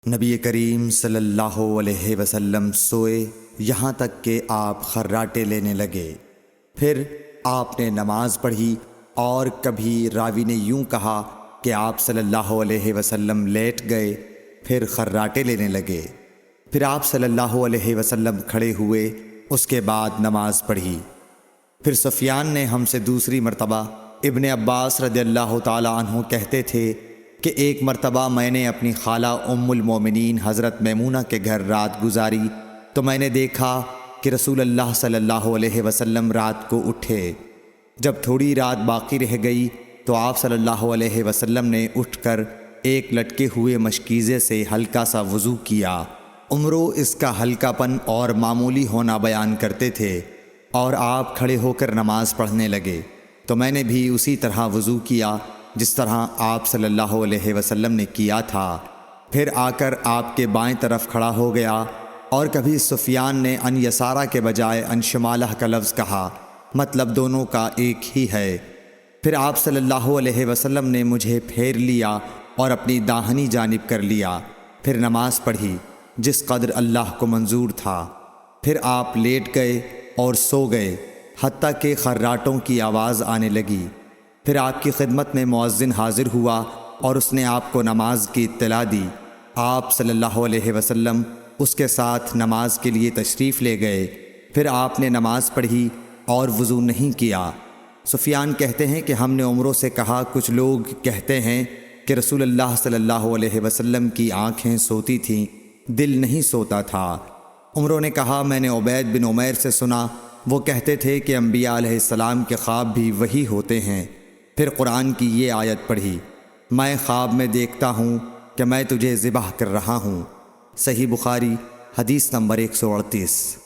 نبی کریم صلی اللہ علیہ وسلم سوئے یہاں تک کہ آپ خراٹے لینے لگے۔ پھر آپ نے نماز پڑھی، اور کبھی راوی نے یوں کہا کہ آپ صلی اللہ علیہ وسلم لیٹ گئے، پھر خراٹے لینے لگے۔ پھر آپ صلی اللہ علیہ وسلم کھڑے ہوئے، اس کے بعد نماز پڑھی۔ پھر سفیان نے ہم سے دوسری مرتبہ، ابن عباس رضی اللہ تعالی عنہ کہتے تھے کہ ایک مرتبہ میں نے اپنی خالہ ام المومنین حضرت میمونہ کے گھر رات گزاری تو میں نے دیکھا کہ رسول اللہ صلی اللہ علیہ وسلم رات کو اٹھے۔ جب تھوڑی رات باقی رہ گئی تو آپ صلی اللہ علیہ وسلم نے اٹھ کر ایک لٹکے ہوئے مشکیزے سے ہلکا سا وضو کیا۔ عمرو اس کا ہلکا پن اور معمولی ہونا بیان کرتے تھے، اور آپ کھڑے ہو کر نماز پڑھنے لگے تو میں نے بھی اسی طرح وضو کیا جس طرح آپ صلی اللہ علیہ وسلم نے کیا تھا۔ پھر آ کر آپ کے بائیں طرف کھڑا ہو گیا، اور کبھی سفیان نے ان یسارہ کے بجائے ان شمالہ کا لفظ کہا، مطلب دونوں کا ایک ہی ہے۔ پھر آپ صلی اللہ علیہ وسلم نے مجھے پھیر لیا اور اپنی داہنی جانب کر لیا، پھر نماز پڑھی جس قدر اللہ کو منظور تھا۔ پھر آپ لیٹ گئے اور سو گئے حتیٰ کہ خراٹوں کی آواز آنے لگی۔ پھر آپ کی خدمت میں مؤذن حاضر ہوا اور اس نے آپ کو نماز کی اطلاع دی۔ آپ صلی اللہ علیہ وسلم اس کے ساتھ نماز کے لیے تشریف لے گئے۔ پھر آپ نے نماز پڑھی اور وضو نہیں کیا۔ سفیان کہتے ہیں کہ ہم نے عمرو سے کہا، کچھ لوگ کہتے ہیں کہ رسول اللہ صلی اللہ علیہ وسلم کی آنکھیں سوتی تھیں، دل نہیں سوتا تھا۔ عمرو نے کہا، میں نے عبید بن عمیر سے سنا، وہ کہتے تھے کہ انبیاء علیہ السلام کے خواب بھی وہی ہوتے ہیں۔ پھر قرآن کی یہ آیت پڑھی، میں خواب میں دیکھتا ہوں کہ میں تجھے ذبح کر رہا ہوں۔ صحیح بخاری حدیث نمبر 138۔